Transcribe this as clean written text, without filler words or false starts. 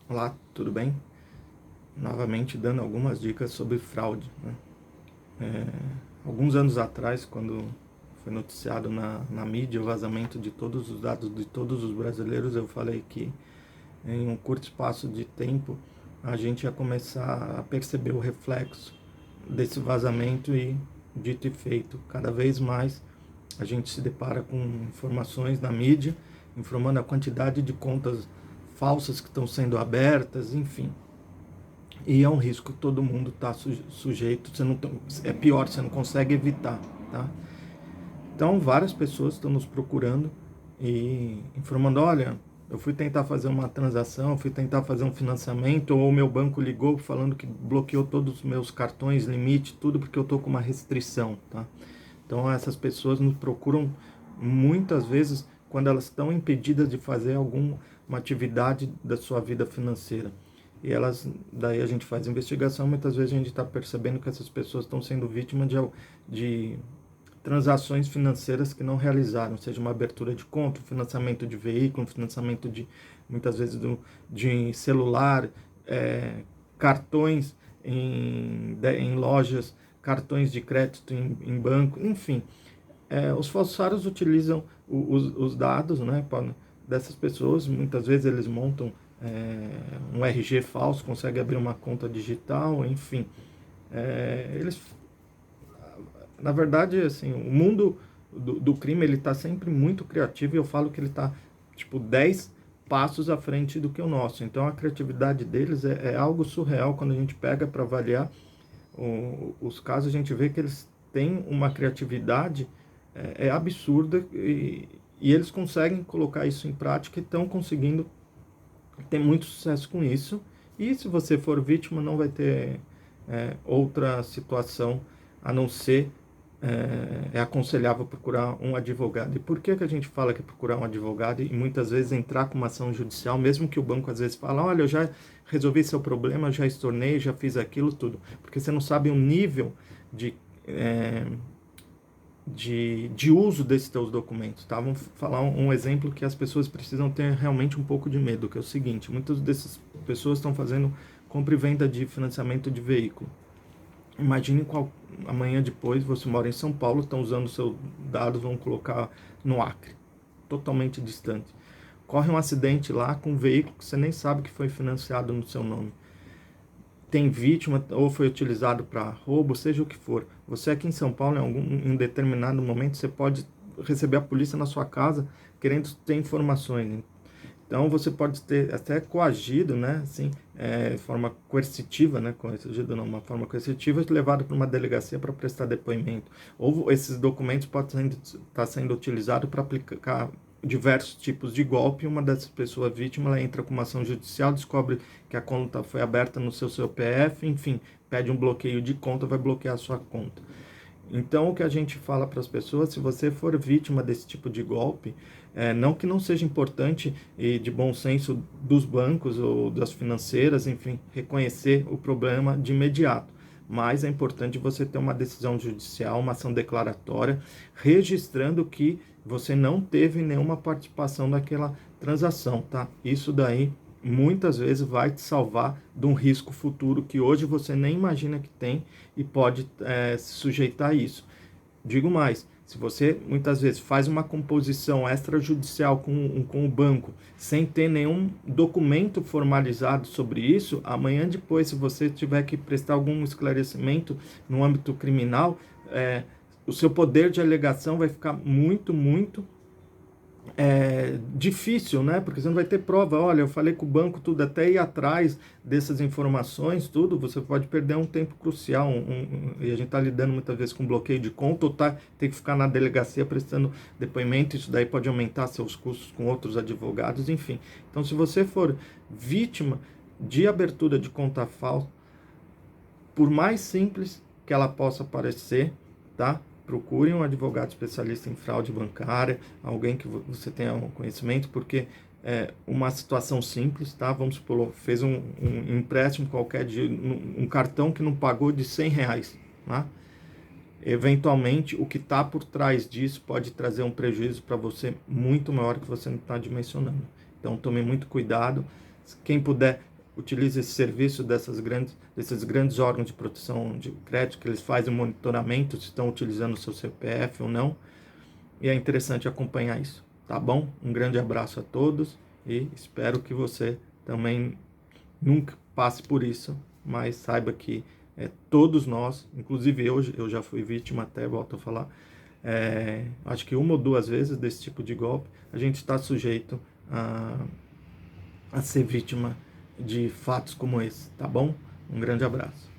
Olá, tudo bem? Novamente dando algumas dicas sobre fraude, né? Alguns anos atrás, quando foi noticiado na mídia o vazamento de todos os dados de todos os brasileiros, eu falei que em um curto espaço de tempo a gente ia começar a perceber o reflexo desse vazamento e, dito e feito, cada vez mais a gente se depara com informações na mídia informando a quantidade de contas falsas que estão sendo abertas, enfim. E é um risco que todo mundo está sujeito, você não, é pior, você não consegue evitar, tá? Então, várias pessoas estão nos procurando e informando, olha, eu fui tentar fazer uma transação, eu fui tentar fazer um financiamento, ou o meu banco ligou falando que bloqueou todos os meus cartões, limite, tudo porque eu estou com uma restrição, tá? Então, essas pessoas nos procuram muitas vezes quando elas estão impedidas de fazer alguma atividade da sua vida financeira. E elas, daí a gente faz investigação, muitas vezes a gente está percebendo que essas pessoas estão sendo vítimas de transações financeiras que não realizaram, seja uma abertura de conta, financiamento de veículo, financiamento de, muitas vezes, de celular, cartões em lojas, cartões de crédito em banco, enfim. Os falsários utilizam os dados, né, dessas pessoas, muitas vezes eles montam um RG falso, conseguem abrir uma conta digital, enfim. Eles, na verdade, assim, o mundo do crime, ele está sempre muito criativo, e eu falo que ele está, tipo, 10 passos à frente do que o nosso. Então, a criatividade deles é algo surreal. Quando a gente pega para avaliar os casos, a gente vê que eles têm uma criatividade absurda, e eles conseguem colocar isso em prática e estão conseguindo ter muito sucesso com isso. E se você for vítima, não vai ter outra situação a não ser aconselhável procurar um advogado. E por que a gente fala que é procurar um advogado e muitas vezes entrar com uma ação judicial, mesmo que o banco às vezes fala, olha, eu já resolvi seu problema, já estornei, já fiz aquilo tudo, porque você não sabe o nível de, é, de uso desses teus documentos, tá? Vamos falar um exemplo que as pessoas precisam ter realmente um pouco de medo, que é o seguinte: muitas dessas pessoas estão fazendo compra e venda de financiamento de veículo. Imagine amanhã depois você mora em São Paulo, estão usando seus dados, vão colocar no Acre, totalmente distante. Corre um acidente lá com um veículo que você nem sabe que foi financiado no seu nome. Tem vítima ou foi utilizado para roubo, seja o que for. Você aqui em São Paulo, em um determinado momento, você pode receber a polícia na sua casa querendo ter informações. Então você pode ter até coagido, né, assim, forma coercitiva, né, coagido não, uma forma coercitiva, levado para uma delegacia para prestar depoimento. Ou esses documentos podem estar sendo utilizados para aplicar diversos tipos de golpe. Uma dessas pessoas vítimas, ela entra com uma ação judicial, descobre que a conta foi aberta no seu CPF, enfim, pede um bloqueio de conta, vai bloquear a sua conta. Então, o que a gente fala para as pessoas, se você for vítima desse tipo de golpe, não que não seja importante e de bom senso dos bancos ou das financeiras, enfim, reconhecer o problema de imediato. Mas é importante você ter uma decisão judicial, uma ação declaratória, registrando que você não teve nenhuma participação naquela transação, tá? Isso daí muitas vezes vai te salvar de um risco futuro que hoje você nem imagina que tem e pode se sujeitar a isso. Digo mais, se você muitas vezes faz uma composição extrajudicial com o banco sem ter nenhum documento formalizado sobre isso, amanhã depois, se você tiver que prestar algum esclarecimento no âmbito criminal, o seu poder de alegação vai ficar muito difícil, né? Porque você não vai ter prova. Olha, eu falei com o banco tudo, até ir atrás dessas informações, tudo, você pode perder um tempo crucial. E a gente está lidando muitas vezes com bloqueio de conta, ou tem que ficar na delegacia prestando depoimento. Isso daí pode aumentar seus custos com outros advogados, enfim. Então, se você for vítima de abertura de conta falsa, por mais simples que ela possa parecer, tá? Procure um advogado especialista em fraude bancária, alguém que você tenha um conhecimento, porque uma situação simples, tá? Vamos supor, fez um empréstimo qualquer de um cartão que não pagou de R$ 100, tá? Eventualmente, o que está por trás disso pode trazer um prejuízo para você muito maior que você não está dimensionando. Então, tome muito cuidado. Quem puder utiliza esse serviço desses grandes órgãos de proteção de crédito, que eles fazem o monitoramento se estão utilizando o seu CPF ou não, e é interessante acompanhar isso, tá bom? Um grande abraço a todos e espero que você também nunca passe por isso, mas saiba que todos nós, inclusive eu já fui vítima, até volto a falar, acho que uma ou duas vezes desse tipo de golpe, a gente está sujeito a ser vítima de fatos como esse, tá bom? Um grande abraço.